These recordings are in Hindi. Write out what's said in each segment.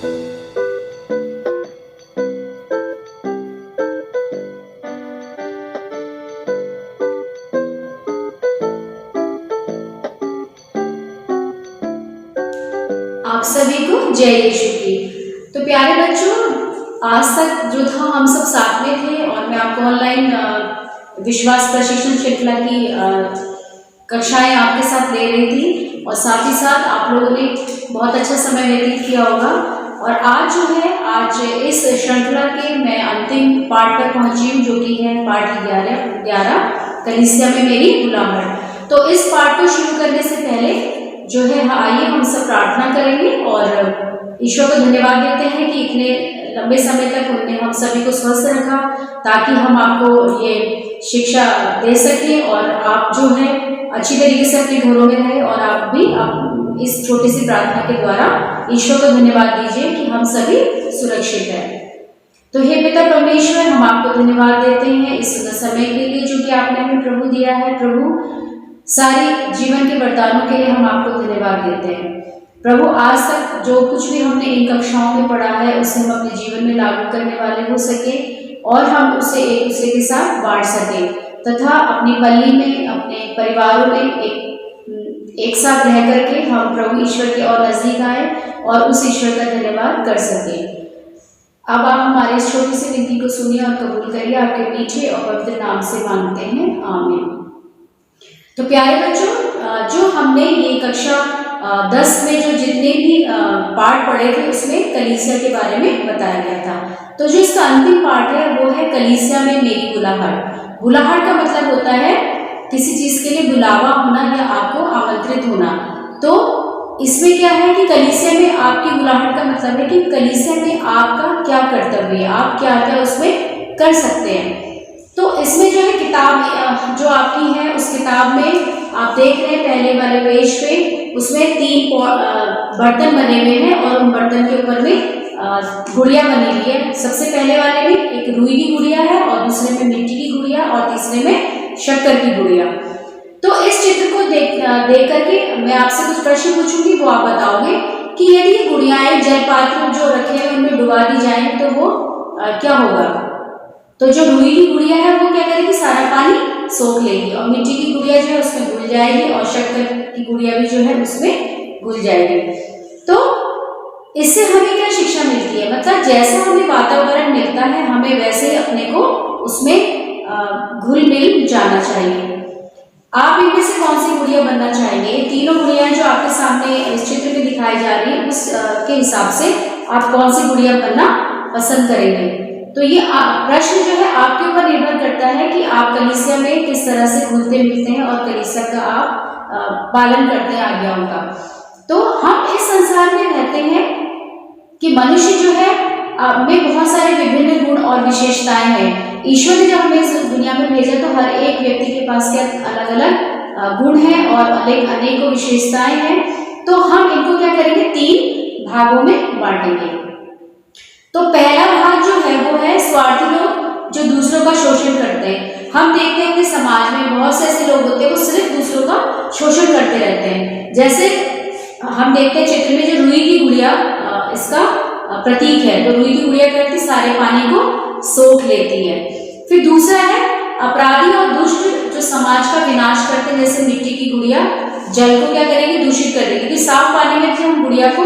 आप सभी को जय यीशु की। तो प्यारे बच्चों, आज तक जो था हम सब साथ में थे और मैं आपको ऑनलाइन विश्वास प्रशिक्षण श्रृंखला की कक्षाएं आपके साथ ले रही थी और साथ ही साथ आप लोगों ने बहुत अच्छा समय व्यतीत किया होगा। और आज जो है, आज इस श्रृंखला के मैं अंतिम पाठ पर पहुंची हूँ, जो कि है पाठ 11 कलीसिया में मेरी बुलाहट। तो इस पाठ को शुरू करने से पहले जो है, आइए हम सब प्रार्थना करेंगे और ईश्वर को धन्यवाद देते हैं कि इतने लंबे समय तक उन्होंने हम सभी को स्वस्थ रखा ताकि हम आपको ये शिक्षा दे सकें और आप जो है अच्छी तरीके से अपने घरों में रहें। और आप भी इस छोटी सी प्रार्थना के द्वारा ईश्वर को धन्यवाद दीजिए कि हम सभी सुरक्षित हैं। तो हे पिता परमेश्वर, हम आपको धन्यवाद देते हैं इस समय के लिए जो कि आपने हमें प्रभु दिया है। प्रभु, सारी जीवन के वरदानों के लिए हम आपको धन्यवाद देते हैं। प्रभु, आज तक जो कुछ भी हमने इन कक्षाओं में पढ़ा है उसे हम अपने जीवन में लागू करने वाले हो सके और हम उसे एक दूसरे के साथ बांट सके तथा अपनी पल्ली में, अपने परिवारों में एक साथ रह करके हम प्रभु ईश्वर के और नजदीक आए और उस ईश्वर का धन्यवाद कर सके। अब आप हमारी इस छोटी सी विनती को सुनिए और कबूल करिए। आपके मीठे और पवित्र नाम से मांगते हैं, आमीन। तो प्यारे बच्चों, जो हमने ये कक्षा 10 में जो जितने भी पाठ पढ़े थे उसमें कलीसिया के बारे में बताया गया था। तो जो इसका अंतिम पाठ है वो है कलीसिया में मेरी बुलाहट। बुलाहट का मतलब होता है किसी चीज के लिए बुलावा होना या आपको आमंत्रित होना। तो इसमें क्या है कि कलीसिया में आपकी बुलाहट का मतलब है कि कलीसिया में आपका क्या कर्तव्य है, आप क्या क्या उसमें कर सकते हैं। तो इसमें जो है किताब जो आपकी है, उस किताब में आप देख रहे हैं पहले वाले पेज पे, उसमें 3 बर्तन बने हुए हैं और उन बर्तन के ऊपर में गुड़िया बनी हुई है। सबसे पहले वाले में एक रुई की गुड़िया है और दूसरे में मिट्टी की गुड़िया और तीसरे में शक्कर की गुड़िया। तो इस चित्र को देख करके मैं आपसे कुछ प्रश्न पूछूंगी, वो आप बताओगे कि यदि ये गुड़ियाएं जलपात्र जो रखे हुए उनमें डुबा दी जाए तो वो क्या होगा। तो जो रुई की गुड़िया है वो क्या करेगी, सारा पानी सोख लेगी और मिट्टी की गुड़िया जो है उसमें घुल जाएगी और शक्कर की गुड़िया भी जो है उसमें घुल जाएगी। तो इससे हमें क्या शिक्षा मिलती है, मतलब जैसा हमें वातावरण मिलता है हमें वैसे अपने को उसमें घुल मिल जाना चाहिए। आप इनमें से कौन सी गुड़िया बनना चाहेंगे? तीनों गुड़िया जो आपके सामने इस चित्र में दिखाई जा रही है उसके हिसाब से आप कौन सी गुड़िया बनना पसंद करेंगे। तो ये प्रश्न जो है आपके ऊपर निर्भर करता है कि आप कलीसिया में किस तरह से घुलते मिलते हैं और कलीसिया का आप पालन करते हैं आज्ञाओं का। तो हम इस संसार में रहते हैं कि मनुष्य जो है में बहुत सारे विभिन्न गुण और विशेषताएं हैं। ईश्वर ने जब हमें इस दुनिया में भेजा तो हर एक व्यक्ति के पास क्या अलग अलग गुण हैं और अनेकों विशेषताएं हैं। तो हम इनको क्या करेंगे, 3 भागों में बांटेंगे। तो पहला भाग जो है वो है स्वार्थी लोग जो दूसरों का शोषण करते हैं। हम देखते हैं कि समाज में बहुत से ऐसे लोग होते हैं वो सिर्फ दूसरों का शोषण करते रहते हैं। जैसे हम देखते हैं चित्र में जो रुई की गुड़िया इसका प्रतीक है। तो रुई की गुड़िया करती सारे पानी को सोख लेती है। फिर दूसरा है अपराधी और दुष्ट जो समाज का विनाश करते हैं, जैसे मिट्टी की गुड़िया जल को क्या करेगी, दूषित कर देगी। क्योंकि साफ पानी में जब हम गुड़िया को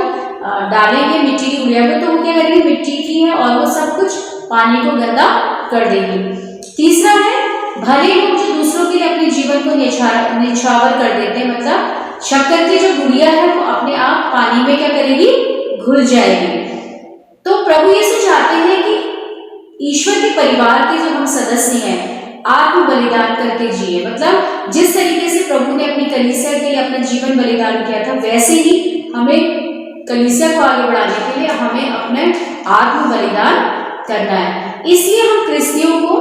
डालेंगे मिट्टी की गुड़िया को तो वो क्या करेगी, मिट्टी की है और वो सब कुछ पानी को गंदा कर देगी। तीसरा है भले लोग जो दूसरों के लिए अपने जीवन को निछावर कर देते हैं, मतलब शक्कर की जो गुड़िया है वो अपने आप पानी में क्या करेगी, घुल जाएगी। तो प्रभु यीशु चाहते हैं कि ईश्वर के परिवार के जो हम सदस्य हैं आत्म बलिदान करके जिए। मतलब जिस तरीके से प्रभु ने अपनी कलीसिया के लिए अपना जीवन बलिदान किया था वैसे ही हमें कलीसिया को आगे बढ़ाने के लिए हमें अपने आत्म बलिदान करना है। इसलिए हम क्रिस्तियों को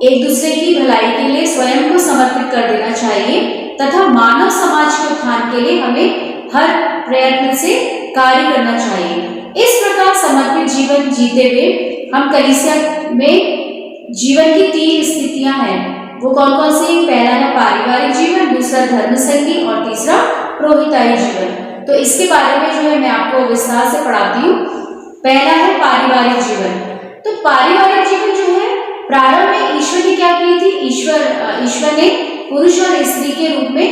एक दूसरे की भलाई के लिए स्वयं को समर्पित कर देना चाहिए तथा मानव समाज के उत्थान के लिए हमें हर प्रयत्न से कार्य करना चाहिए। इस प्रकार समर्पित जीवन जीते हुए हम कलीसिया में जीवन की 3 स्थितियां हैं। वो कौन कौन सी? पहला है पारिवारिक जीवन, दूसरा धर्म संगी और तीसरा पुरोहिताई जीवन। तो इसके बारे में जो है मैं आपको विस्तार से पढ़ाती हूँ। पहला है पारिवारिक जीवन। तो पारिवारिक जीवन जो है, प्रारंभ में ईश्वर ने क्या की थी, ईश्वर ने पुरुष और स्त्री के रूप में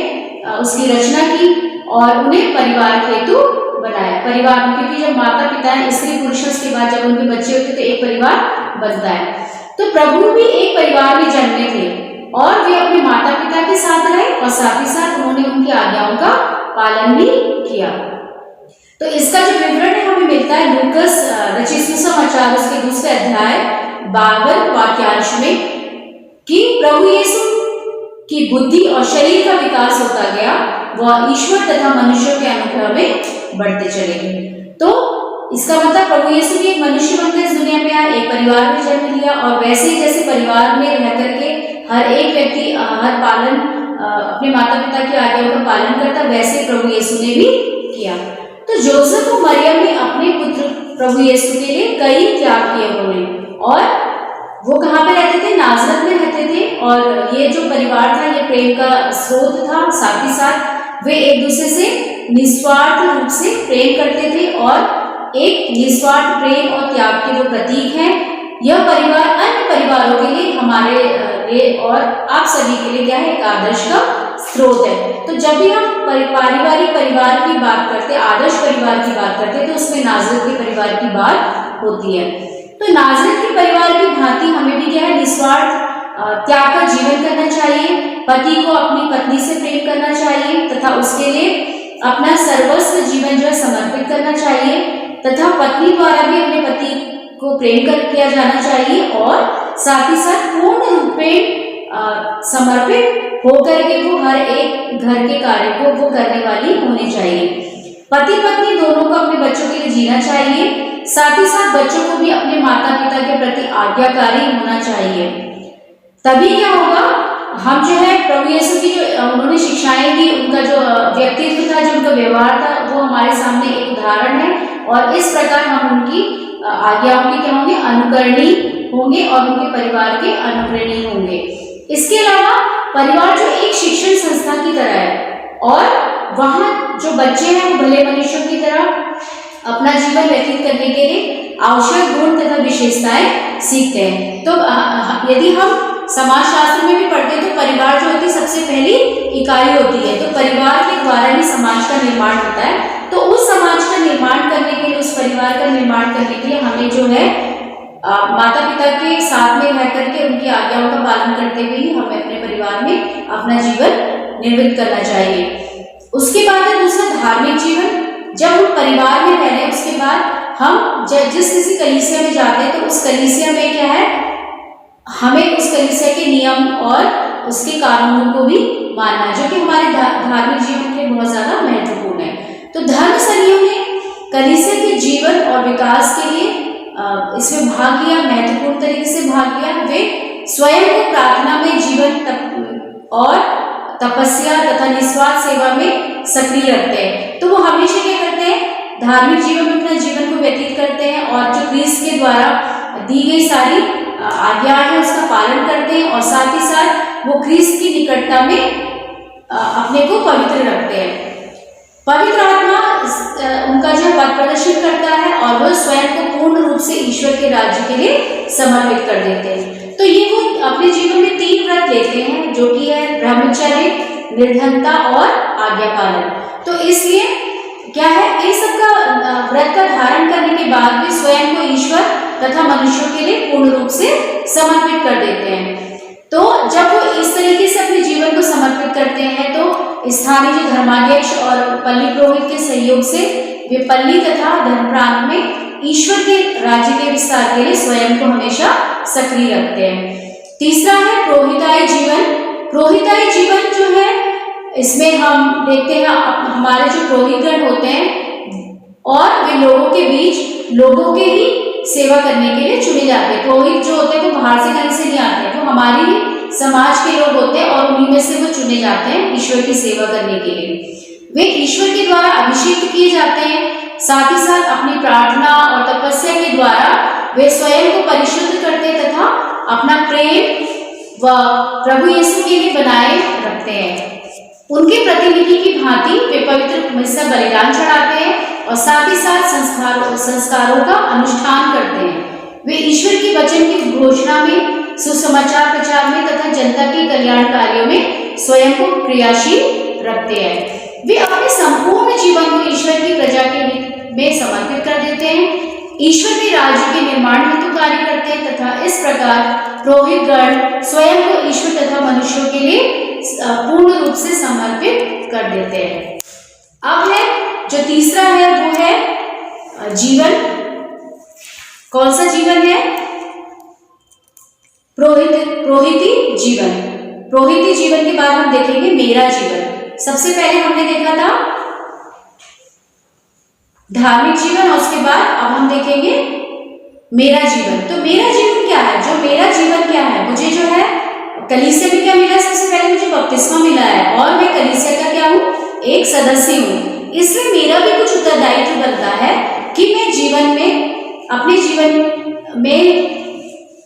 उसकी रचना की और उन्हें परिवार हेतु बनाया। परिवार में, क्योंकि जब माता पिता है, स्त्री पुरुष, उसके बाद जब उनके बच्चे होते तो एक परिवार बनता है। तो प्रभु भी एक परिवार में जन्मे थे और वे अपने माता पिता के साथ रहे और साथ ही साथ उन्होंने उनकी आज्ञाओं का पालन भी किया। तो इसका जो विवरण है हमें मिलता है लूकस रचित सुसमाचार उसके 2 अध्याय 52 वाक्यांश में कि प्रभु यीशु की बुद्धि और शरीर का विकास होता गया, वह ईश्वर तथा मनुष्यों के अनुग्रह में बढ़ते चले गए। तो इसका मतलब प्रभु यीशु भी एक मनुष्य बनकर इस दुनिया में आए, एक परिवार में जन्म लिया और वैसे ही जैसे परिवार में रह करके हर एक व्यक्ति अपने माता पिता की आज्ञाओं का पालन करता, वैसे प्रभु यीशु ने भी किया। तो जोसेफ और मरियम ने अपने पुत्र प्रभु यीशु के लिए कई त्याग किए उन्होंने, और वो कहाँ पे रहते थे, नाजरत में रहते थे। और ये जो परिवार था ये प्रेम का स्रोत था, साथ ही साथ वे एक दूसरे से निस्वार्थ रूप से प्रेम करते थे और एक निस्वार्थ प्रेम और त्याग के जो प्रतीक हैं। यह परिवार अन्य परिवारों के लिए, हमारे लिए और आप सभी के लिए क्या है, एक आदर्श का स्रोत है। तो जब भी हम पारिवारिक परिवार की बात करते, आदर्श परिवार की बात करते, तो उसमें नाजरत के परिवार की बात होती है। तो नाजरत के परिवार की भांति हमें भी क्या है, निस्वार्थ त्याग का जीवन करना चाहिए। पति को अपनी पत्नी से प्रेम करना चाहिए तथा उसके लिए अपना सर्वस्व जीवन जो है समर्पित करना चाहिए, तथा पत्नी द्वारा भी अपने पति को प्रेम किया जाना चाहिए और साथ ही साथ पूर्ण रूप में समर्पित होकर के वो हर एक घर के कार्य को वो करने वाली होनी चाहिए। पति पत्नी दोनों को अपने बच्चों के लिए जीना चाहिए, साथ ही साथ बच्चों को भी अपने माता पिता के प्रति आज्ञाकारी होना चाहिए। तभी क्या होगा, हम जो है प्रभु यीशु की जो उन्होंने शिक्षाएं दी, उनका जो व्यक्तित्व था, जो उनका व्यवहार था, वो हमारे सामने एक उदाहरण है और इस प्रकार हम उनकी आज्ञाओं के क्या होंगे, अनुकरणीय होंगे और उनके परिवार के अनुकरणीय होंगे। इसके अलावा परिवार जो एक शिक्षण संस्था की तरह है और वहाँ जो बच्चे हैं वो भले मनुष्यों की तरह अपना जीवन व्यतीत करने के लिए आवश्यक गुण तथा विशेषताएं सीखते हैं। तो यदि हम समाजशास्त्र में भी पढ़ते हैं तो परिवार जो होती है सबसे पहली इकाई होती है। तो परिवार के द्वारा ही समाज का निर्माण होता है। तो उस समाज का निर्माण करने के लिए, उस परिवार का निर्माण करने के लिए हमें जो है माता पिता के साथ में रह करके उनकी आज्ञाओं का पालन करते हुए ही हमें अपने परिवार में अपना जीवन निर्मित करना चाहिए। उसके बाद है दूसरा धार्मिक जीवन। जब हम परिवार में रह रहे हैं उसके बाद हम जिस किसी कलीसिया में जाते हैं तो उस कलीसिया में क्या है, हमें उस कलीसिया के नियम और उसके कानूनों को भी मानना, जो कि हमारे धार्मिक जीवन के बहुत ज्यादा महत्वपूर्ण है। तो धर्म सनियों ने कलीसिया के जीवन और विकास के लिए इसमें भाग लिया, महत्वपूर्ण तरीके से भाग लिया। वे स्वयं को प्रार्थना में जीवन और तपस्या तथा निस्वार्थ सेवा में सक्रिय रखते हैं। तो वो हमेशा क्या करते हैं, धार्मिक जीवन में अपना जीवन को व्यतीत करते हैं और जो क्रिस्त के द्वारा दी गई सारी आज्ञाएं हैं उसका पालन करते हैं और साथ ही साथ वो क्रिस्त की निकटता में अपने को पवित्र रखते हैं। पवित्र आत्मा उनका जो पथ प्रदर्शित करता है और वह स्वयं को पूर्ण रूप से ईश्वर के राज्य के लिए समर्पित कर देते हैं। तो ये वो अपने जीवन में 3 व्रत लेते हैं, जो कि है ब्रह्मचर्य, निर्धनता और आज्ञा पालन। तो इसलिए क्या है, इस सब का व्रत का धारण करने के बाद भी स्वयं को ईश्वर तथा मनुष्यों के लिए पूर्ण रूप से समर्पित कर देते हैं। तो जब वो इस तरीके से अपने जीवन को समर्पित करते हैं तो स्थानीय जो धर्माध्यक्ष और पल्ली पुरोहित के सहयोग से वे पल्ली तथा धर्म प्रांत में ईश्वर के राज्य के विस्तार के लिए स्वयं को हमेशा सक्रिय रखते हैं। तीसरा है पुरोहिताई जीवन। पुरोहिताई जीवन जो है, इसमें हम देखते हैं हमारे जो पुरोहितगण होते हैं और वे लोगों के बीच लोगों के ही सेवा करने के लिए चुने जाते हैं। पुरोहित जो होते हैं वो बाहर से कहीं से नहीं आते हैं, वो हमारी ही समाज के लोग होते हैं और उन्हीं में से वो चुने जाते हैं ईश्वर की सेवा करने के लिए। वे ईश्वर के द्वारा अभिषेक किए जाते हैं, साथ ही साथ अपनी प्रार्थना और तपस्या के द्वारा वे स्वयं को परिशुद्ध करते तथा अपना प्रेम व प्रभु यीशु के लिए बनाए रखते हैं। उनके प्रतिनिधि की भांति वे पवित्र मिस्सा बलिदान चढ़ाते हैं और साथ ही साथ संस्कारों का अनुष्ठान करते हैं। वे ईश्वर के वचन की घोषणा में, सुसमाचार प्रचार में तथा जनता के कल्याण कार्यों में स्वयं को क्रियाशील रखते हैं। वे अपने संपूर्ण जीवन को ईश्वर की प्रजा के हित में समर्पित कर देते हैं, ईश्वर के राज्य के निर्माण हेतु कार्य करते हैं तथा इस प्रकार पुरोहित गण स्वयं को ईश्वर तथा मनुष्यों के लिए पूर्ण रूप से समर्पित कर देते हैं। अब है जो तीसरा है वो है जीवन। कौन सा जीवन है? प्रोहिती जीवन। प्रोहिती जीवन के बाद हम देखेंगे मेरा जीवन। सबसे पहले हमने देखा था धार्मिक जीवन और उसके बाद अब हम देखेंगे मेरा जीवन। तो मेरा जीवन क्या है? जो मेरा जीवन क्या है, मुझे जो है कलीसिया में क्या मिला? सबसे पहले मुझे बपतिस्मा मिला है और मैं कलीसिया का क्या हूँ? एक सदस्य हूँ। इसलिए मेरा भी कुछ उत्तरदायित्व बनता है कि मैं जीवन में, अपने जीवन में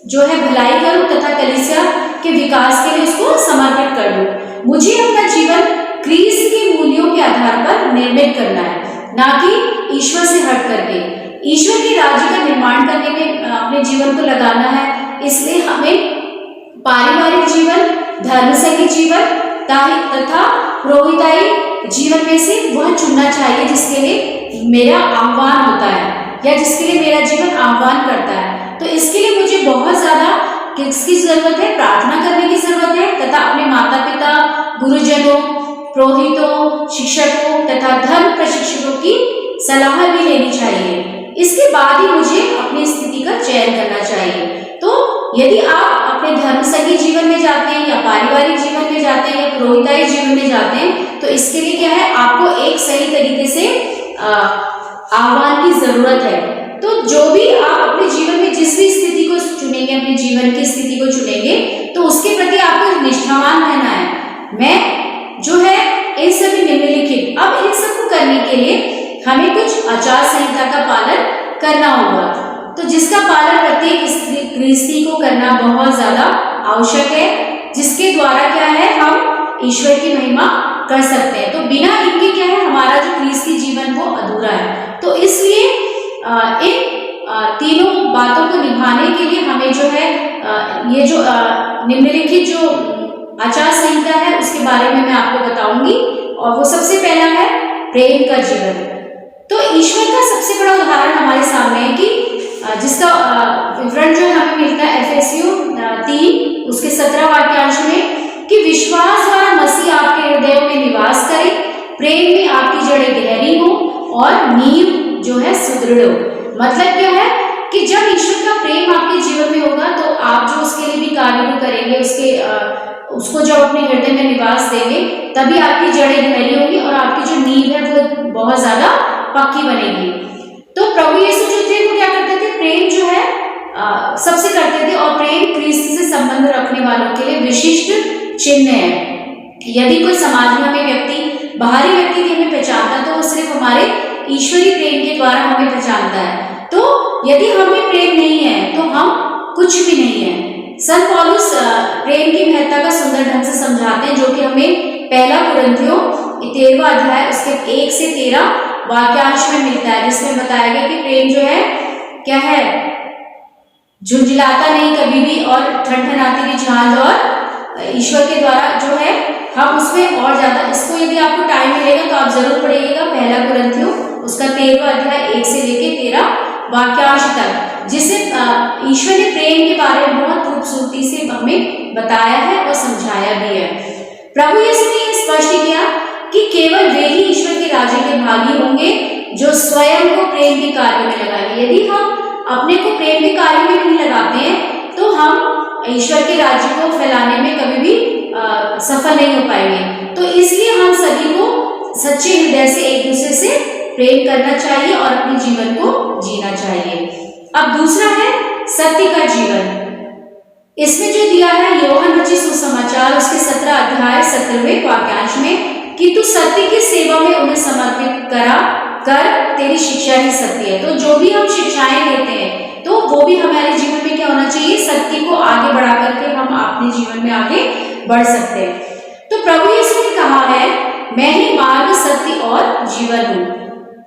जो है भलाई करूं तथा कलीसिया के विकास के लिए उसको समर्पित कर दूं। मुझे अपना जीवन क्रिस्त के मूल्यों के आधार पर निर्मित करना है, ना कि ईश्वर से हट करके। ईश्वर के राज्य का निर्माण करने में अपने जीवन को लगाना है। इसलिए हमें पारिवारिक जीवन, धर्मसंगी जीवन तथा पुरोहिताई जीवन में से वह चुनना चाहिए जिसके लिए मेरा आह्वान होता है या जिसके लिए मेरा जीवन आह्वान करता है। तो इसके लिए मुझे बहुत ज्यादा किसकी जरूरत है? प्रार्थना करने की जरूरत है तथा अपने माता पिता, गुरुजनों, पुरोहितों, शिक्षकों तथा धर्म प्रशिक्षकों की सलाह भी लेनी चाहिए। इसके बाद ही मुझे अपनी स्थिति का चयन करना चाहिए। तो यदि आप अपने धर्मसंगी जीवन में जाते हैं या पारिवारिक जीवन में जाते हैं या पुरोहिताई जीवन में जाते हैं, तो इसके लिए क्या है? आपको एक सही तरीके से आह्वान की जरूरत है। तो जो भी आप अपने जीवन में जिस भी स्थिति को चुनेंगे, अपने जीवन की स्थिति को चुनेंगे, तो उसके प्रति आपको निष्ठावान रहना है। मैं जो है इन सभी निम्नलिखित, अब इन सबको करने के लिए हमें कुछ आचार संहिता का पालन करना होगा, तो जिसका पालन प्रत्येक गृहस्थी को करना बहुत ज्यादा आवश्यक है, जिसके द्वारा क्या है हम ईश्वर की महिमा कर सकते हैं। तो बिना इनके क्या है हमारा जो गृहस्थी जीवन वो अधूरा है। तो इसलिए इन तीनों बातों को निभाने के लिए हमें जो है ये जो निम्नलिखित जो आचार संहिता है उसके बारे में मैं आपको बताऊंगी। और वो सबसे पहला है प्रेम का जीवन। तो ईश्वर का सबसे बड़ा उदाहरण हमारे सामने है कि जिसका विवरण जो हमें मिलता है एफएसयू 3 उसके 17 वाक्यांश में कि विश्वास द्वारा मसीह आपके हृदयों में निवास करे, प्रेम में आपकी जड़ें गहरी हो और नींव जो है सुदृढ़ हो। मतलब क्या है कि जब ईश्वर का प्रेम आपके जीवन में होगा तो आप जो उसके लिए भी कार्य को करेंगे, उसको जब अपने हृदय में निवास देंगे, तभी आपकी जड़ें गहरी होंगी और आपकी जो नींव है वो बहुत ज्यादा पक्की बनेगी। तो प्रभु यीशु जो थे वो क्या करते थे? प्रेम जो है सबसे करते थे, और प्रेम क्रिस्त से संबंध रखने वालों के लिए विशिष्ट चिन्ह है। यदि कोई समाज में हमें व्यक्ति, बाहरी व्यक्ति की हमें पहचानता है तो वो सिर्फ हमारे ईश्वरीय प्रेम के द्वारा हमें पहचानता है। तो यदि हमें प्रेम नहीं है तो हम कुछ भी नहीं है। संत पौलुस प्रेम की महत्ता का सुंदर ढंग से समझाते हैं, जो कि हमें पहला कुरिन्थियों 13वां अध्याय उसके 1 से 13 वाक्यांश में मिलता है, जिसमें बताया गया कि प्रेम जो है क्या है? झुंझलाता नहीं कभी भी और ठनठनाती भी झांझ, और ईश्वर के द्वारा जो है हम उसमें और ज्यादा, इसको यदि आपको टाइम मिलेगा तो आप जरूर पढ़िएगा पहला कुरिन्थियों उसका 13वां अध्याय 1 से लेके 13 वाक्यांश तक, जिसे ईश्वर ने प्रेम के बारे में बहुत खूबसूरती से हमें बताया है और समझाया भी है। प्रभु यीशु ने स्पष्ट किया कि केवल वे ही ईश्वर के राज्य के भागी होंगे जो स्वयं को प्रेम के कार्य में लगाएंगे। यदि हम अपने को प्रेम के कार्य में नहीं लगाते हैं तो हम ईश्वर के राज्य को फैलाने में कभी भी सफल नहीं हो पाएंगे। तो इसलिए हम सभी को सच्चे हृदय से एक दूसरे से प्रेम करना चाहिए और अपने जीवन को जीना चाहिए। अब दूसरा है सत्य का जीवन। इसमें जो दिया है यूहन्ना रचित सुसमाचार उसके 17 अध्याय 17वें वाक्यांश में कि तू सत्य की सेवा में उन्हें समर्पित कर, तेरी शिक्षा ही सत्य है। तो जो भी हम शिक्षाएं लेते हैं तो वो भी हमारे जीवन में क्या होना चाहिए? सत्य को आगे बढ़ा करके हम अपने जीवन में आगे बढ़ सकते हैं। तो प्रभु यीशु ने कहा है, मैं ही मार्ग, सत्य और जीवन हूँ।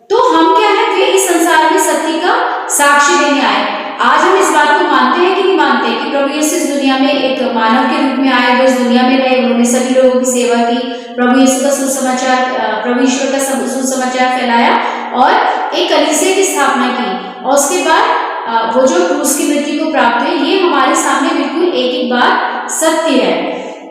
तो हम क्या है, वे इस संसार में सत्य का साक्षी देने आए। आज हम इस बात को मानते हैं कि नहीं मानते कि प्रभु यीशु इस दुनिया में एक मानव के रूप में आए, वो इस दुनिया में रहे, उन्होंने सभी लोगों की सेवा की, प्रभु यीशु का सुसमाचार, प्रभु ईश्वर का सुसमाचार फैलाया और एक कलीसिया की स्थापना की, और उसके बाद वो जो क्रूस की मृत्यु को प्राप्त हुए। ये हमारे सामने बिल्कुल एक एक बात सत्य है।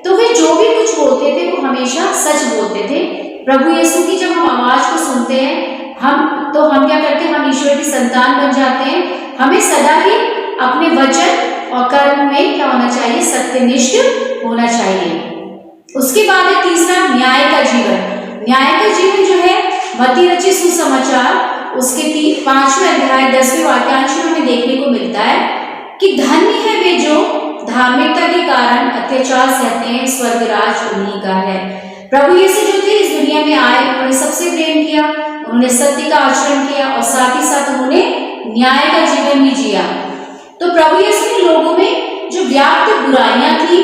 तो वे जो भी कुछ बोलते थे वो हमेशा सच बोलते थे। प्रभु यीशु की जब हम आवाज को सुनते हैं, हम क्या करते हैं, हम ईश्वर की संतान बन जाते हैं। हमें सदा ही अपने वचन और कर्म में क्या होना चाहिए, सत्यनिष्ठ होना चाहिए। उसके बाद है तीसरा, न्याय का जीवन। न्याय का जीवन जो है मत्ती रचित सुसमाचार उसके 5वें अध्याय 10वें वाक्यांश में हमें देखने को मिलता है कि धन्य है वे जो धार्मिकता के कारण अत्याचार सहते हैं, स्वर्गराज उन्हीं का है। प्रभु यीशु जो थे इस दुनिया में आए, उन्होंने सबसे प्रेम किया, उन्होंने सत्य का आचरण किया और साथ ही साथ उन्होंने न्याय का जीवन भी जिया। तो प्रभु यीशु ने लोगों में जो व्याप्त बुराइयां थी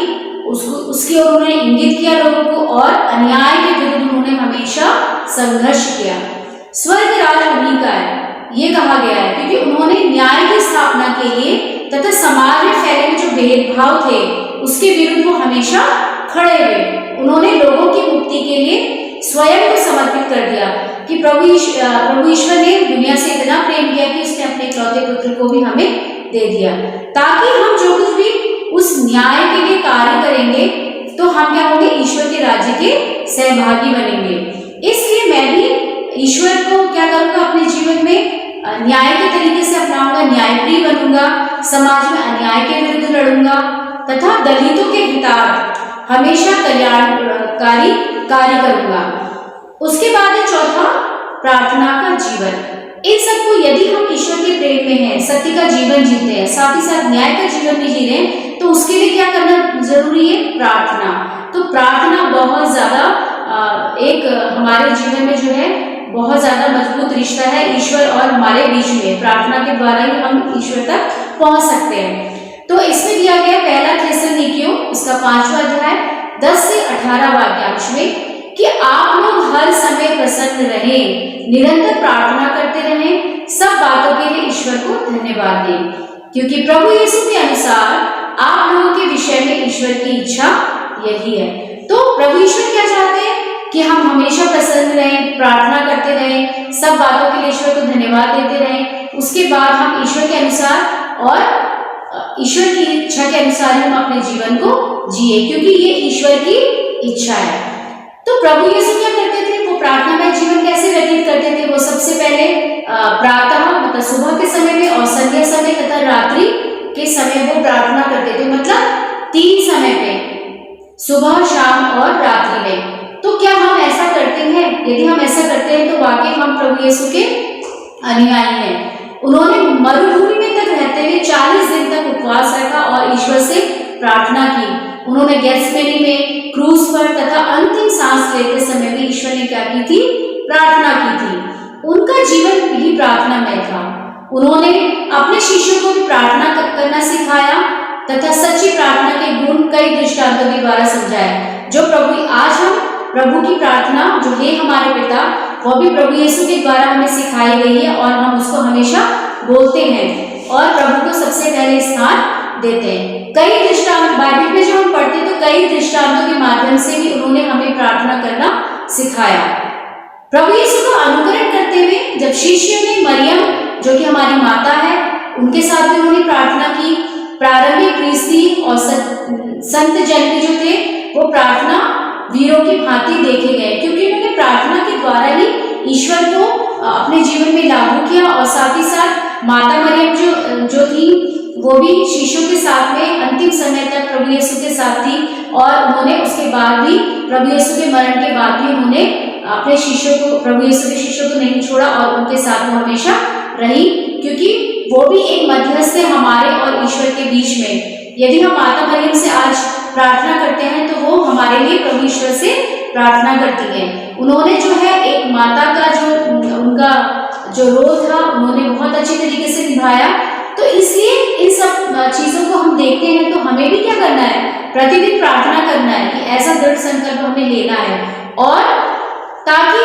उसकी ओर उन्होंने इंगित किया लोगों को, और अन्याय के विरुद्ध उन्होंने हमेशा संघर्ष किया। स्वर्ग राज उन्हीं का है ये कहा गया है, क्योंकि उन्होंने न्याय की स्थापना के लिए तथा समाज में फैले हुए जो भेदभाव थे उसके विरुद्ध वो हमेशा खड़े हुए। उन्होंने लोगों की मुक्ति के लिए स्वयं को समर्पित कर दिया कि प्रभु ईश्वर ने दुनिया से इतना प्रेम किया कि उसने अपने इकलौते पुत्र को भी हमें दे दिया, ताकि हम जो कुछ भी उस न्याय के लिए कार्य करेंगे तो हम क्या होंगे, ईश्वर के राज्य के सहभागी बनेंगे। इसलिए मैं भी ईश्वर को क्या करूंगा, अपने जीवन में न्याय के तरीके से अपनाऊंगा, न्यायप्रिय बनूंगा, समाज में अन्याय के विरुद्ध लड़ूंगा तथा दलितों के हितार्थ हमेशा कल्याणकारी कार्य करूंगा। उसके बाद है चौथा, प्रार्थना का जीवन। इन सबको यदि हम ईश्वर के प्रेम में हैं, सत्य का जीवन जीते हैं, साथ ही साथ न्याय का जीवन भी जी रहे हैं, तो उसके लिए क्या करना जरूरी है, प्रार्थना। तो प्रार्थना बहुत ज्यादा एक हमारे जीवन में जो है बहुत ज्यादा मजबूत रिश्ता है ईश्वर और हमारे बीच में। प्रार्थना के द्वारा ही हम ईश्वर तक पहुंच सकते हैं। तो इसमें दिया गया पहला थिस्सलुनीकियों उसका 5वां अध्याय 10 से 18 वाक्यांश में कि आप लोग हर समय प्रसन्न रहें, निरंतर प्रार्थना करते रहें, सब बातों के लिए ईश्वर को धन्यवाद दें, क्योंकि प्रभु यीशु के अनुसार आप लोगों के विषय में ईश्वर की इच्छा यही है। तो प्रभु ईश्वर क्या चाहते हैं कि हम हमेशा प्रसन्न रहें, प्रार्थना करते रहें, सब बातों के लिए ईश्वर को धन्यवाद देते रहें। उसके बाद हम ईश्वर के अनुसार और ईश्वर की इच्छा के अनुसार हम अपने जीवन को जिए, क्योंकि ये ईश्वर की इच्छा है। तो प्रभु यीशु क्या करते थे, वो प्रार्थना में जीवन कैसे व्यतीत करते थे? वो सबसे पहले प्रातः मतलब सुबह के समय में और संध्या समय तथा रात्रि के समय वो प्रार्थना करते थे, मतलब 3 समय पे, सुबह, शाम और रात्रि में। तो क्या हम ऐसा करते हैं? यदि हम ऐसा करते हैं तो वाकई हम प्रभु यीशु के अनुयायी हैं। उन्होंने मरुभूमि में तक रहते हुए 40 दिन तक उपवास रखा और ईश्वर से प्रार्थना की। उन्होंने गेत्सेमनी में, क्रूस पर तथा अंतिम सांस लेते समय भी ईश्वर ने क्या की थी, प्रार्थना की थी। उनका जीवन भी प्रार्थनामय था। उन्होंने अपने शिष्यों को भी प्रार्थना करना सिखाया तथा सच्ची प्रार्थना के गुण कई दृष्टांतों के द्वारा समझाया। जो आज हम प्रभु की प्रार्थना जो है हमारे पिता, वो भी प्रभु यीशु के द्वारा हमें सिखाई गई है और हम उसको हमेशा बोलते हैं और प्रभु को सबसे पहले स्थान देते हैं। कई दृष्टांत बाइबल में जो हम पढ़ते हैं तो कई दृष्टांतों के माध्यम से भी उन्होंने हमें प्रार्थना करना सिखाया। प्रभु यीशु का अनुकरण करते हुए जब शिष्यों ने मरियम जो कि हमारी माता है उनके साथ भी उन्होंने प्रार्थना की। प्रारंभिक क्रिस्ती और संत जन भी जो थे वो प्रार्थना वीरों की भांति देखे गए, क्योंकि उन्होंने प्रार्थना के द्वारा ही ईश्वर को अपने जीवन में लागू किया। और साथ ही साथ माता मरियम जो थी वो भी शिष्यों के साथ में अंतिम समय तक प्रभु यीशु के साथ थी और उन्होंने उसके बाद भी प्रभु यीशु के मरण के बाद भी उन्होंने अपने शिष्यों को, प्रभु यीशु के शिष्यों को नहीं छोड़ा और उनके साथ वो हमेशा रही, क्योंकि वो भी एक मध्यस्थ है हमारे और ईश्वर के बीच में। यदि हम माता मरियम से आज प्रार्थना करते हैं तो वो हमारे लिए प्रभु ईश्वर से प्रार्थना करती है। उन्होंने जो है एक माता का जो उनका जो रोल था उन्होंने बहुत अच्छी तरीके से निभाया। तो इसलिए इन सब चीजों को हम देखते हैं तो हमें भी क्या करना है, प्रतिदिन प्रार्थना करना है कि ऐसा दृढ़ संकल्प हमें लेना है और ताकि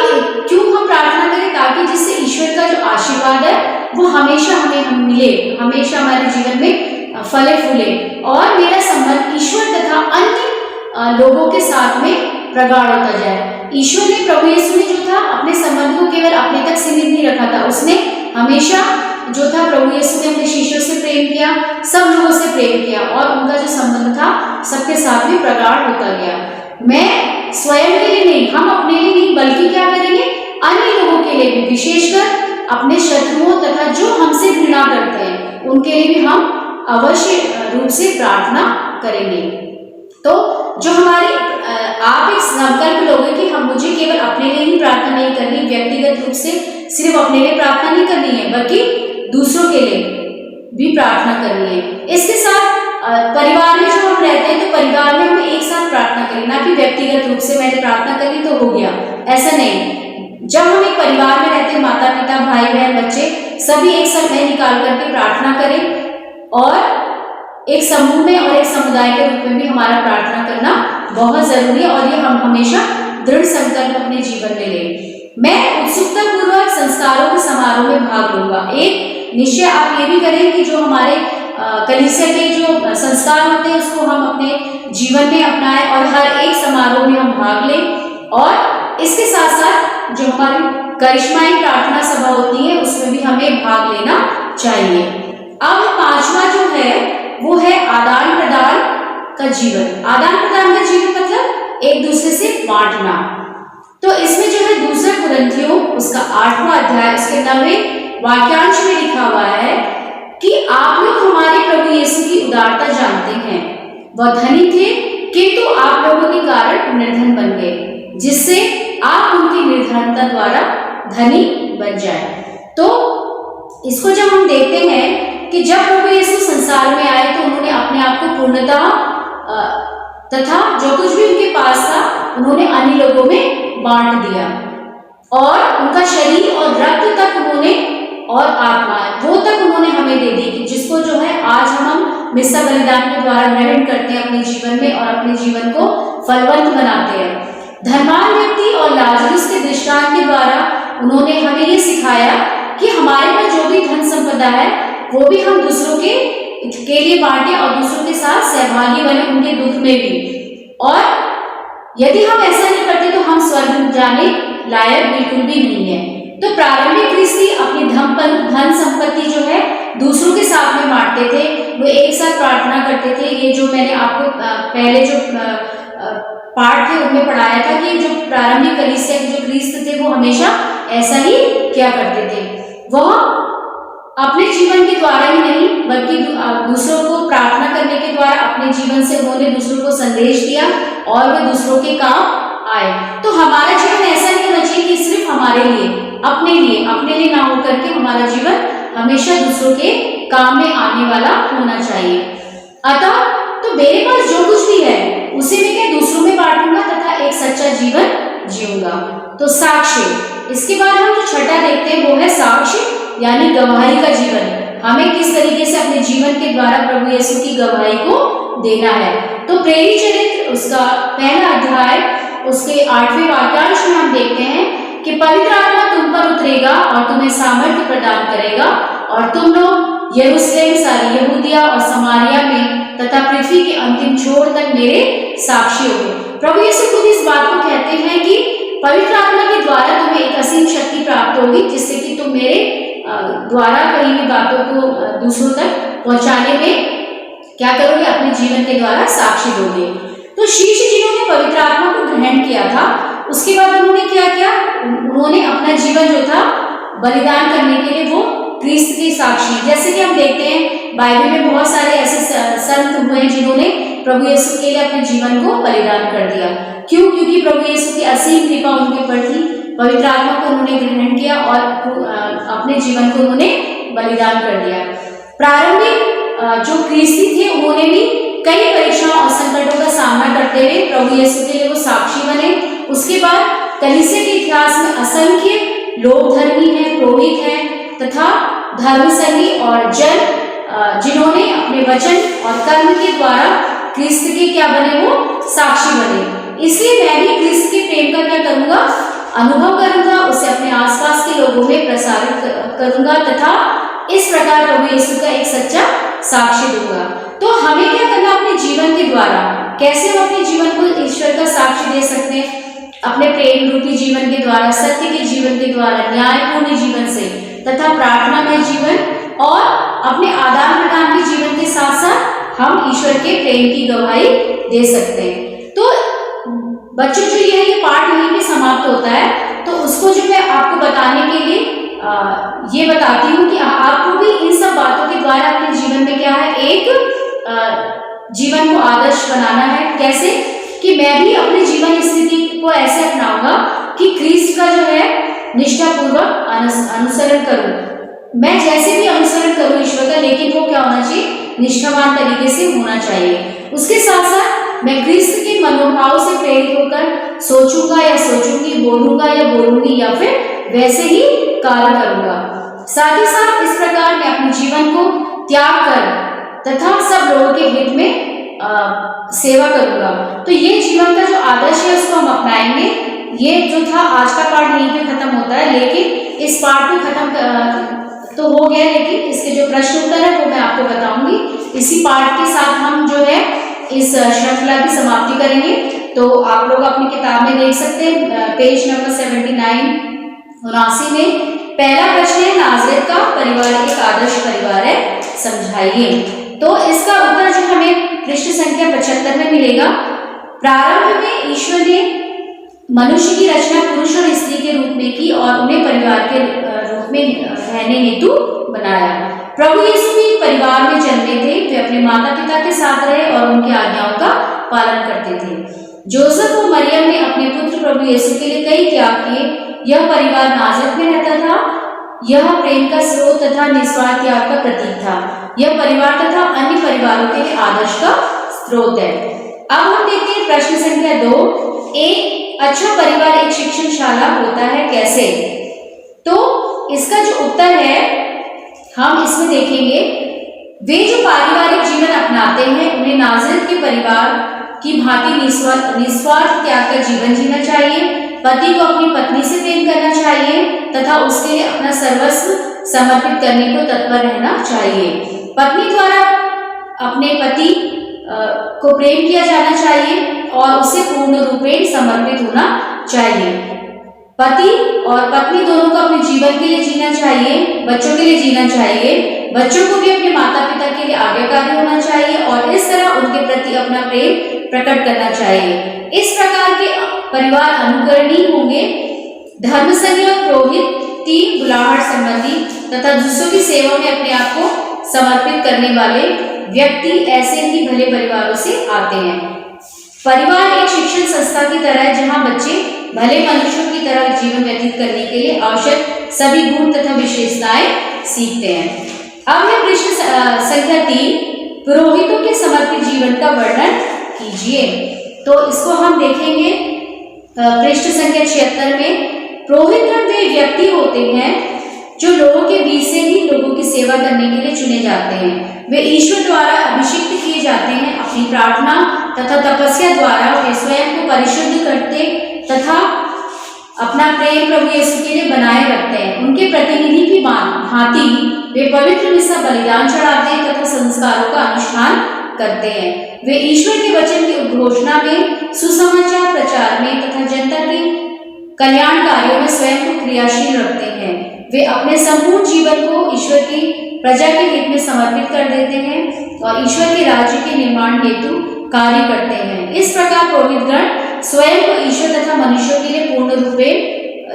क्यों हम प्रार्थना करें, ताकि जिससे ईश्वर का जो आशीर्वाद है वो हमेशा हमें मिले, हमेशा हमारे जीवन में फले फूले और मेरा संबंध ईश्वर तथा अन्य लोगों के साथ में प्रगाढ़ होता जाए। ईश्वर ने, प्रभु यीशु ने जो था अपने संबंध को केवल अपने तक सीमित नहीं रखा था, उसने हमेशा जो था प्रभु यीशु ने अपने शिष्यों से प्रेम किया, सब लोगों से प्रेम किया और उनका जो संबंध था सबके साथ में प्रगाढ़ होता गया। मैं स्वयं के लिए नहीं, हम अपने लिए नहीं, बल्कि क्या करेंगे, अन्य लोगों के लिए भी, विशेषकर अपने शत्रुओं तथा जो हमसे घृणा करते हैं उनके लिए भी हम अवश्य रूप से प्रार्थना करेंगे। तो जो हमारी आप एक संकल्प लोगे कि हम, मुझे केवल अपने लिए ही प्रार्थना नहीं करनी, व्यक्तिगत रूप से सिर्फ अपने लिए प्रार्थना नहीं करनी है, बल्कि दूसरों के लिए भी प्रार्थना करनी है। इसके साथ परिवार में जो हम रहते हैं तो परिवार में हमें एक साथ प्रार्थना करें, ना कि व्यक्तिगत रूप से मैंने प्रार्थना करी तो हो गया, ऐसा नहीं। जब हम एक परिवार में रहते हैं, माता पिता भाई बहन बच्चे सभी एक समय निकाल करके प्रार्थना करें और एक समूह में और एक समुदाय के रूप में भी हमारा प्रार्थना करना बहुत जरूरी है और ये हम हमेशा दृढ़ संकल्प अपने जीवन में लें। मैं उत्सुकता पूर्वक संस्कारों के समारोह में भाग लूंगा। एक निश्चय आप ये भी करें कि जो हमारे कलीसिया के जो संस्कार होते हैं उसको हम अपने जीवन में अपनाएं और हर एक समारोह में हम भाग लें और इसके साथ साथ जो हमारी करिश्माई प्रार्थना सभा होती है उसमें भी हमें भाग लेना चाहिए। अब पांचवा जो है वो है आदान प्रदान का जीवन। आदान प्रदान का जीवन मतलब एक दूसरे से बांटना। तो इसमें जो है दूसरा कुरिन्थियों उसका 8वां अध्याय उसके 9वें वाक्यांश में लिखा हुआ है कि आप लोग हमारे प्रभु यीशु की उदारता जानते हैं, वह धनी थे किंतु आप लोगों के कारण निर्धन बन गए, जिससे आप उनकी निर्धनता द्वारा धनी बन जाए। तो इसको जब हम देखते हैं कि जब प्रभु यीशु संसार में आए तो उन्होंने अपने आप को पूर्णता तथा जो कुछ भी उनके पास था उन्होंने अन्य लोगों में बांट दिया और उनका शरीर और रक्त तक उन्होंने और आत्मा वो तक उन्होंने हमें दे दी, जिसको जो है आज हम मिस्सा बलिदान के द्वारा ग्रहण करते हैं अपने जीवन में और अपने जीवन को फलवंत बनाते हैं। धर्मान व्यक्ति और लाजरुस के दृष्टांत के द्वारा उन्होंने हमें ये सिखाया कि हमारे पास जो भी धन संपदा है वो भी हम दूसरों के लिए बांटे और दूसरों के साथ सहभागी बने उनके दुख में भी। और यदि हम ऐसा नहीं करते तो हम स्वर्ग जाने लायक बिल्कुल भी नहीं है। तो प्रारंभिक ख्रिस्ती अपनी धन संपत्ति जो है दूसरों के साथ में बांटते थे, वो एक साथ प्रार्थना करते थे। ये जो मैंने आपको पहले जो पाठ थे उनमें पढ़ाया था कि जो प्रारंभिक कलीसिया के जो ख्रिस्त थे वो हमेशा ऐसा ही क्या करते थे, वह अपने जीवन के द्वारा ही नहीं बल्कि दूसरों को प्रार्थना करने के द्वारा अपने जीवन से उन्होंने दूसरों को संदेश दिया और वे दूसरों के काम आए। तो हमारा जीवन ऐसा नहीं होना चाहिए कि सिर्फ हमारे लिए अपने लिए ना होकर के हमारा जीवन हमेशा दूसरों के काम में आने वाला होना चाहिए। अतः तो मेरे पास जो कुछ भी है उसे मैं क्या दूसरों में बांटूंगा तथा एक सच्चा जीवन जीऊंगा। तो साक्ष्य, इसके बाद हम जो छठा देखते हैं वो है साक्ष्य यानी गवाही का जीवन। हमें किस तरीके से अपने जीवन के द्वारा प्रभु यीशु की गवाही को देना है। तो प्रेरित चरित्र उसका पहला अध्याय उसके 8वें वाक्यांश में हम देखते हैं कि पवित्र आत्मा तुम पर उतरेगा और तुम्हें सामर्थ्य प्रदान करेगा और तुम लोग यरूशलेम, सारी यहूदिया और समारिया में तथा पृथ्वी के अंतिम छोर तक मेरे साक्षी होगे। प्रभु यीशु खुद इस बात को कहते हैं कि पवित्र आत्मा के द्वारा तुम्हें एक असीम शक्ति प्राप्त होगी जिससे कि तुम मेरे द्वारा कही हुई बातों को दूसरों तक पहुंचाने में क्या करोगे, अपने जीवन के द्वारा साक्षी दोगे। तो शिष्य जिन्होंने पवित्र आत्मा को ग्रहण किया था उसके बाद उन्होंने क्या किया, उन्होंने अपना जीवन जो था बलिदान करने के लिए वो क्रिस्त के साक्षी, जैसे कि हम देखते हैं बाइबल में बहुत सारे ऐसे संत हुए हैं जिन्होंने प्रभु यीशु के लिए अपने जीवन को बलिदान कर दिया। क्यों? क्योंकि प्रभु यीशु की असीम कृपा उनके ऊपर थी, पवित्र आत्मा को उन्होंने ग्रहण किया और अपने जीवन को उन्होंने बलिदान कर दिया। प्रारंभिक जो क्रिस्ती थे उन्होंने भी कई परीक्षाओं और संकटों का सामना करते हुए प्रभु यीशु के लिए वो साक्षी बने। उसके बाद कलीसिया के इतिहास में असंख्य लोक धर्मी हैं, पुरोहित हैं तथा धर्मसंगी और जन जिन्होंने अपने वचन और कर्म के द्वारा क्रिस्त के क्या बने, वो साक्षी बने। इसलिए मैं भी क्रिस्त के प्रेम का क्या करूंगा, अनुभव करूंगा, उसे अपने आसपास के लोगों में प्रसारित करूंगा तथा इस प्रकार प्रभु यीशु का एक सच्चा साक्षी दूंगा। तो हमें क्या करना अपने जीवन के द्वारा, कैसे हम अपने जीवन को ईश्वर का साक्षी दे सकते हैं? अपने प्रेम रूपी जीवन के द्वारा, सत्य के जीवन के द्वारा, न्यायपूर्ण जीवन से तथा प्रार्थनामय जीवन और अपने आदान प्रदान के जीवन के साथ साथ हम ईश्वर के प्रेम की गवाही दे सकते हैं। तो बच्चों जो ये पाठ यहीं पे समाप्त होता है, तो उसको जो मैं आपको बताने के लिए ये बताती हूँ कि आपको भी इन सब बातों के द्वारा अपने जीवन में क्या है, एक जीवन को आदर्श बनाना है। कैसे कि मैं भी अपने जीवन स्थिति को ऐसे अपनाऊंगा कि क्रिस्ट का जो है निष्ठापूर्वक अनुसरण करूं। मैं जैसे भी अनुसरण करूं ईश्वर का, लेकिन वो क्या होना चाहिए, निष्ठावान तरीके से होना चाहिए। उसके साथ साथ मैं क्रिस्त के मनोभाव से प्रेरित होकर सोचूंगा या सोचूंगी, बोलूंगा या बोलूंगी, या फिर वैसे ही कार्य करूंगा। साथ ही साथ इस प्रकार मैं अपने जीवन को त्याग कर तथा सब लोगों के हित में सेवा करूंगा। तो ये जीवन का जो आदर्श है उसको हम अपनाएंगे। ये जो था आज का पाठ यहीं पे खत्म होता है, लेकिन इस पाठ को खत्म तो हो गया, लेकिन इसके जो प्रश्न उत्तर है वो मैं आपको बताऊंगी। इसी पाठ के साथ हम जो है इस श्रृंखला की समाप्ति करेंगे। तो आप लोग अपनी किताब में देख सकते हैं, पेज नंबर 79 में पहला प्रश्न है, नाज़रेत का परिवार एक आदर्श परिवार है, समझाइए। तो इसका उत्तर जो हमें पृष्ठ संख्या 75 में मिलेगा। प्रारंभ में ईश्वर ने मनुष्य की रचना पुरुष और स्त्री के रूप में की और उन्हें परिवार के रूप में रहने हेतु बनाया। प्रभु यीशु भी परिवार में जन्मे थे। वे अपने माता पिता के साथ रहे और उनकी आज्ञाओं का पालन करते थे। जोसेफ और मरियम ने अपने पुत्र प्रभु यीशु के लिए कई त्याग किए। यह परिवार नाज़रेत में रहता था। यह प्रेम का स्रोत तथा निस्वार्थ त्याग का प्रतीक था। यह परिवार तथा अन्य परिवारों के लिए आदर्श का स्रोत है। अब हम देखते हैं प्रश्न संख्या 2। एक अच्छा परिवार एक शिक्षणशाला होता है, कैसे? तो इसका जो उत्तर है हम इसमें देखेंगे, वे जो पारिवारिक जीवन अपनाते हैं उन्हें नाज़रेत के परिवार की भांति निस्वार्थ त्याग का जीवन जीना चाहिए। पति को अपनी पत्नी से प्रेम करना चाहिए तथा उसके लिए अपना सर्वस्व समर्पित करने को तत्पर रहना चाहिए। पत्नी द्वारा अपने पति को प्रेम किया जाना चाहिए और उसे पूर्ण रूपेण समर्पित होना चाहिए। पति और पत्नी दोनों को अपने जीवन के लिए जीना चाहिए, बच्चों के लिए जीना चाहिए। बच्चों को भी अपने माता पिता के लिए आज्ञाकारी होना चाहिए और इस तरह उनके प्रति अपना प्रेम प्रकट करना चाहिए। इस प्रकार के परिवार अनुकरणीय होंगे। धर्म संज्ञा पुरोहित तीन बुलाहट संबंधी तथा दूसरों की सेवा में अपने आप को समर्पित करने वाले व्यक्ति ऐसे ही भले परिवारों से आते हैं। परिवार एक शिक्षण संस्था की तरह है जहां बच्चे भले मनुष्यों की तरह जीवन व्यतीत करने के लिए आवश्यक सभी गुण तथा विशेषताएं सीखते हैं। अब है प्रश्न संख्या 3, पुरोहितों के समर्पित जीवन का वर्णन कीजिए। तो इसको हम देखेंगे पृष्ठ संख्या 76 में। पुरोहित वे व्यक्ति होते हैं जो लोगों के बीच से ही लोगों की सेवा करने के लिए चुने जाते हैं। वे ईश्वर द्वारा अभिषिक्त किए जाते हैं। अपनी प्रार्थना तथा तपस्या द्वारा वे स्वयं को परिशुद्ध करते तथा अपना प्रेम प्रभु यीशु के लिए बनाए रखते हैं। उनके प्रतिनिधि की भांति वे पवित्र मिसा बलिदान चढ़ाते हैं तथा संस्कारों का अनुष्ठान करते हैं। वे ईश्वर के वचन की उद्घोषणा में, सुसमाचार प्रचार में तथा जनता के कल्याण कार्यों में स्वयं को क्रियाशील रखते हैं। वे अपने संपूर्ण जीवन को ईश्वर की प्रजा के हित में समर्पित कर देते हैं और ईश्वर के राज्य के निर्माण हेतु कार्य करते हैं। इस प्रकार पुरोहितगण स्वयं को ईश्वर तथा मनुष्यों के लिए पूर्ण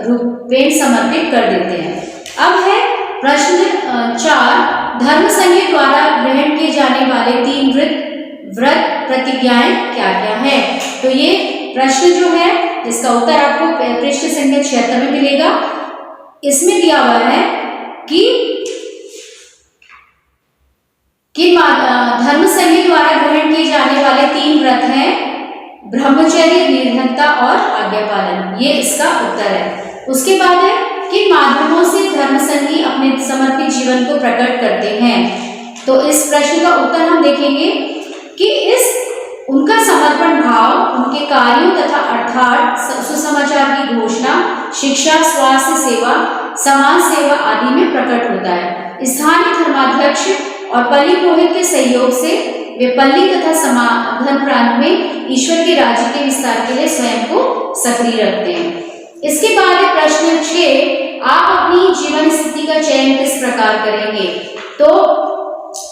रूपेण समर्पित कर देते हैं। अब है प्रश्न 4, धर्म संघ द्वारा ग्रहण किए जाने वाले 3 व्रत प्रतिज्ञाएं क्या क्या है? तो ये प्रश्न जो है जिसका उत्तर आपको पृष्ठ संख्या 76 में मिलेगा। इसमें दिया हुआ है कि धर्म संघ द्वारा ग्रहण किए जाने वाले 3 व्रत हैं, ब्रह्मचर्य, निर्धनता और आज्ञा पालन। ये इसका उत्तर है। उसके बाद है किन माध्यमों से धर्म संघी अपने समर्पित जीवन को प्रकट करते हैं? तो इस प्रश्न का उत्तर हम देखेंगे कि इस उनका समर्पण भाव उनके कार्यों तथा अर्थात सुसमाचार की घोषणा, शिक्षा, स्वास्थ्य सेवा, समाज सेवा आदि में प्रकट होता है। स्थानीय धर्माध्यक्ष और पल्ली पुरोहित के सहयोग से वे पल्ली तथा समाधन प्रांत में ईश्वर के राज्य के विस्तार के लिए स्वयं को सक्रिय रखते हैं। इसके बाद है प्रश्न 6, आप अपनी जीवन स्थिति का चयन किस प्रकार करेंगे? तो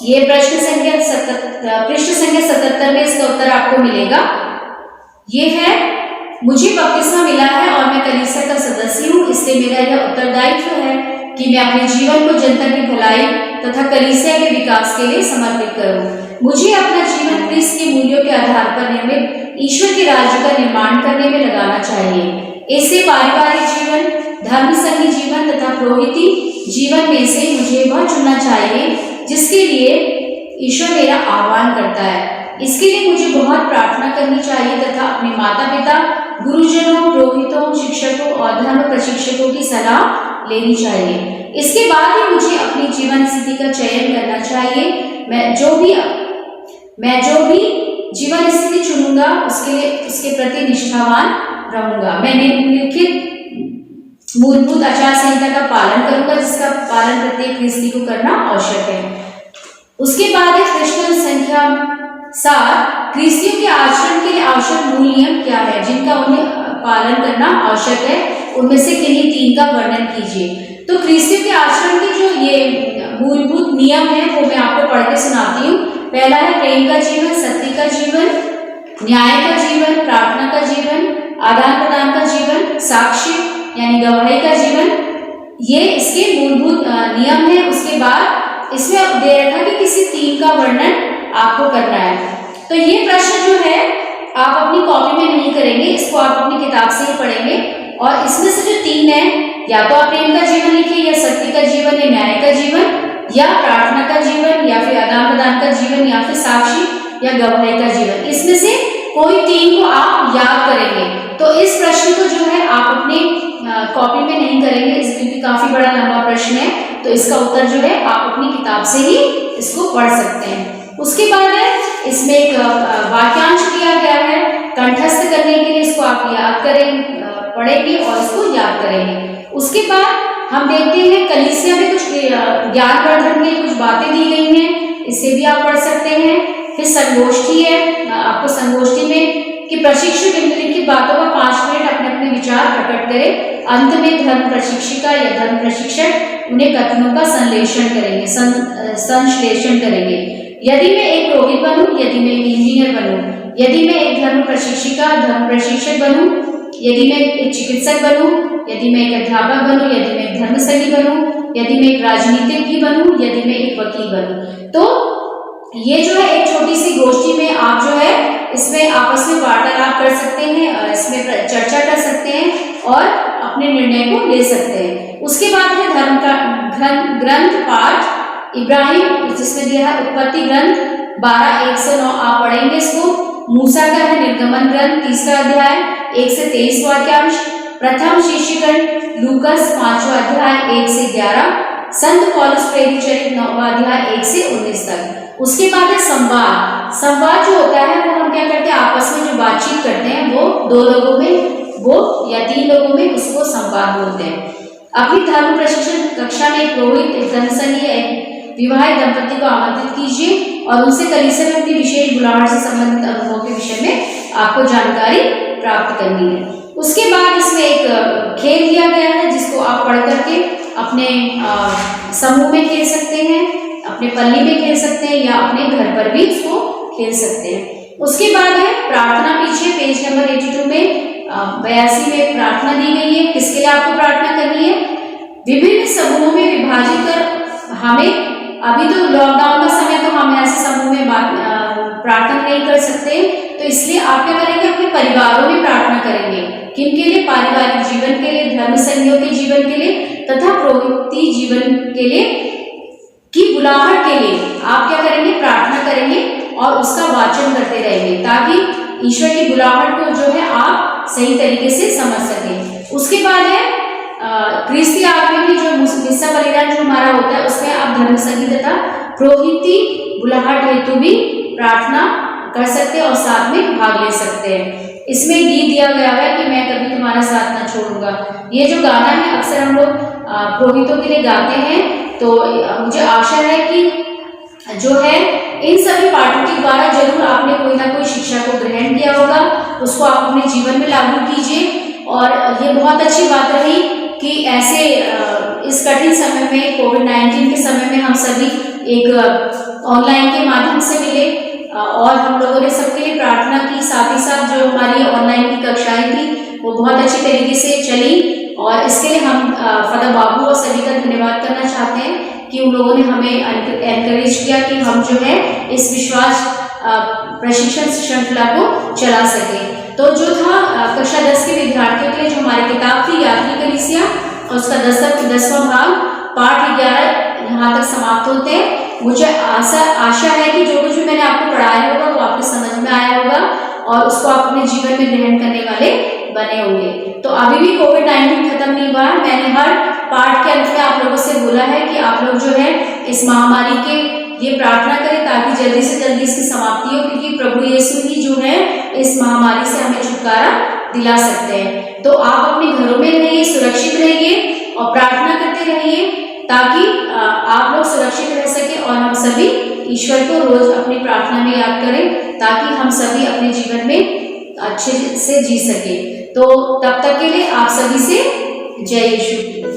ये प्रश्न संख्या पृष्ठ संख्या 77 में इसका उत्तर आपको मिलेगा। ये है, मुझे बपतिस्मा मिला है और मैं कलीसिया का सदस्य हूँ, इसलिए मेरा यह उत्तरदायित्व है कि मैं अपने जीवन को जनता की भलाई तथा कलीसिया के विकास के लिए समर्पित करूँ। मुझे अपना जीवन क्रिस्त के मूल्यों के आधार पर निर्मित ईश्वर के राज्य का निर्माण करने में लगाना चाहिए। इससे पारिवारिक जीवन, धर्म संगी जीवन तथा पुरोहिती जीवन में से मुझे वह चुनना चाहिए जिसके लिए ईश्वर मेरा आह्वान करता है। इसके लिए मुझे बहुत प्रार्थना करनी चाहिए तथा अपने माता पिता, गुरुजनों, पुरोहितों, शिक्षकों और धर्म प्रशिक्षकों की सलाह लेनी चाहिए। इसके बाद ही मुझे अपनी जीवन स्थिति का चयन करना चाहिए। मैं जो भी जीवन स्थिति चुनूंगा उसके प्रति निष्ठावान रहूंगा। मैं निम्नलिखित मूलभूत आचार संहिता का पालन करूंगा, जिसका पालन प्रत्येक ख्रिस्ती को करना आवश्यक है। उसके बाद है प्रश्न संख्या 7, ख्रिस्तियों के आचरण के लिए आवश्यक मूल नियम क्या है जिनका उन्हें पालन करना आवश्यक है? उनमें से किन्हीं 3 का वर्णन कीजिए। तो ख्रिस्तियों के आचरण के जो ये मूलभूत नियम है वो मैं आपको पढ़ के सुनाती हूँ। पहला है प्रेम का जीवन, सत्य का जीवन, न्याय का जीवन, प्रार्थना का जीवन, आदान प्रदान का जीवन, साक्ष्य यानी गवाही का जीवन। ये इसके मूलभूत नियम है। उसके बाद इसमें दे रखा कि किसी 3 का वर्णन आपको करना है। तो ये प्रश्न जो है आप अपनी कॉपी में नहीं करेंगे, इसको आप अपनी किताब से ही पढ़ेंगे। और इसमें से जो 3 है, या तो आप प्रेम का जीवन लिखिए, या सत्य का जीवन, या न्याय का जीवन, या प्रार्थना का जीवन, या फिर आदान प्रदान का जीवन, या फिर साक्षी या गवाही का जीवन। इसमें से कोई 3 को आप याद करेंगे। तो इस प्रश्न को जो है आप अपने कॉपी में नहीं करेंगे, क्योंकि काफी बड़ा लंबा प्रश्न है। तो इसका उत्तर जो है आप अपनी किताब से ही इसको पढ़ सकते हैं। उसके बाद है इसमें एक वाक्यांश दिया गया है, कंठस्थ करने के लिए इसको आप याद पढ़ेंगे और इसको याद करेंगे। उसके बाद हम देखते हैं कलीसिया में कुछ ज्ञानवर्धन के कुछ बातें दी गई हैं, इससे भी आप पढ़ सकते हैं। फिर संगोष्ठी है, आपको संगोष्ठी में कि प्रशिक्षक निम्नलिखित बातों का 5 मिनट अपने अपने विचार प्रकट करें। अंत में धर्म प्रशिक्षिका या धर्म प्रशिक्षक उन्हें कथनों का संश्लेषण करेंगे। यदि मैं एक पुरोहित बनूं, यदि मैं एक इंजीनियर बनूं, यदि मैं एक धर्म प्रशिक्षिका धर्म प्रशिक्षक बनूं, यदि मैं एक चिकित्सक बनूं, यदि मैं एक अध्यापक बनूं, यदि मैं एक धर्मसंगी बनूं, यदि मैं एक राजनीतिज्ञ बनूं, यदि मैं एक वकील बनूं। तो ये जो है एक छोटी सी गोष्ठी में आप जो है इसमें आपस में वार्तालाप कर सकते हैं, इसमें चर्चा कर सकते हैं और अपने निर्णय को ले सकते हैं। उसके बाद है धर्म का ग्रंथ पाठ, इब्राहिम जिसमें दिया है उत्पत्ति ग्रंथ 12:1-9 आप पढ़ेंगे इसको। मूसा का है निर्गमन ग्रंथ 30वां अध्याय 1 से 23 वाक्यांश। प्रथम शिष्यगण लूकस 5वां अध्याय 1 से 11। संत पौलुस प्रेरित चरित्र 9वां अध्याय 1 से 19 तक। उसके बाद है संवाद जो होता है वो हम क्या करते हैं, आपस में जो बातचीत करते हैं वो 2 लोगों में या 3 लोगों में उसको संवाद बोलते हैं। अपनी धर्म प्रशिक्षण कक्षा में एक पुरोहित, एक धर्मसंगी या एक विवाहित दंपति को आमंत्रित कीजिए और उनसे कलीसिया में अपनी विशेष बुलाहट से संबंधित अनुभव के विषय में आपको जानकारी प्राप्त करनी है। उसके बाद इसमें एक खेल दिया गया है जिसको आप पढ़ करके अपने समूह में खेल सकते हैं, अपने पल्ली में खेल सकते हैं या अपने घर पर भी उसको खेल सकते हैं। उसके बाद है प्रार्थना, पीछे पेज नंबर 82 में 82 में प्रार्थना दी गई है। किसके लिए आपको प्रार्थना करनी है? विभिन्न समूहों में विभाजित कर हमें, अभी तो लॉकडाउन का समय तो हम ऐसे समूह में प्रार्थना नहीं कर सकते, तो इसलिए आप क्या करेंगे, अपने परिवारों में प्रार्थना करेंगे। किनके लिए? पारिवारिक जीवन के लिए, धर्म संगियों के जीवन के लिए तथा पुरोहिती जीवन के लिए की बुलाहट के लिए आप क्या करेंगे, प्रार्थना करेंगे और उसका वाचन करते रहेंगे ताकि ईश्वर की बुलाहट को जो है आप सही तरीके से समझ सकें। उसके बाद है क्रिस्ती आगमन की जो मिस्सा बलिदान जो हमारा होता है उसमें आप धर्म संगीत तथा पुरोहिती बुलाहट हेतु भी प्रार्थना कर सकते हैं और साथ में भाग ले सकते हैं। इसमें गीत दिया गया है कि मैं कभी तुम्हारा साथ ना छोड़ूंगा। ये जो गाना है अक्सर हम लोग पुरोहितों के लिए गाते हैं। तो मुझे आशा है कि जो है इन सभी पाठों के द्वारा जरूर आपने कोई ना कोई शिक्षा को ग्रहण किया होगा, उसको आप अपने जीवन में लागू कीजिए। और ये बहुत अच्छी बात रही कि ऐसे इस कठिन समय में, कोविड-19 के समय में हम सभी एक ऑनलाइन के माध्यम से मिले और हम लोगों ने सबके लिए प्रार्थना की। साथ ही साथ जो हमारी ऑनलाइन की कक्षाएं थी वो बहुत अच्छी तरीके से चली और इसके लिए हम फादर बाबू और सभी का धन्यवाद करना चाहते हैं कि उन लोगों ने हमें एनकरेज किया कि हम जो है इस विश्वास प्रशिक्षण श्रृंखला को चला सके। तो जो था कक्षा 10 के विद्यार्थियों के लिए जो हमारी किताब थी यात्री कलीसिया और उसका 10वां भाग पाठ 11 यहाँ तक समाप्त होते हैं। मुझे आशा है कि जो कुछ भी मैंने आपको पढ़ाया होगा वो आपको समझ में आया होगा और उसको आप अपने जीवन में ग्रहण करने वाले बने होंगे। तो अभी भी कोविड-19 खत्म नहीं हुआ। मैंने हर पाठ के अंत में आप लोगों से बोला है कि आप लोग जो है इस महामारी के ये प्रार्थना करें ताकि जल्दी से जल्दी इसकी समाप्ति हो, क्योंकि प्रभु यीशु ही जो है इस महामारी से हमें छुटकारा दिला सकते हैं। तो आप अपने घरों में रहिए, सुरक्षित रहिए और प्रार्थना करते रहिए ताकि आप लोग सुरक्षित रह सके और हम सभी ईश्वर को रोज अपनी प्रार्थना में याद करें ताकि हम सभी अपने जीवन में अच्छे से जी सके। तो तब तक के लिए आप सभी से जय यीशु।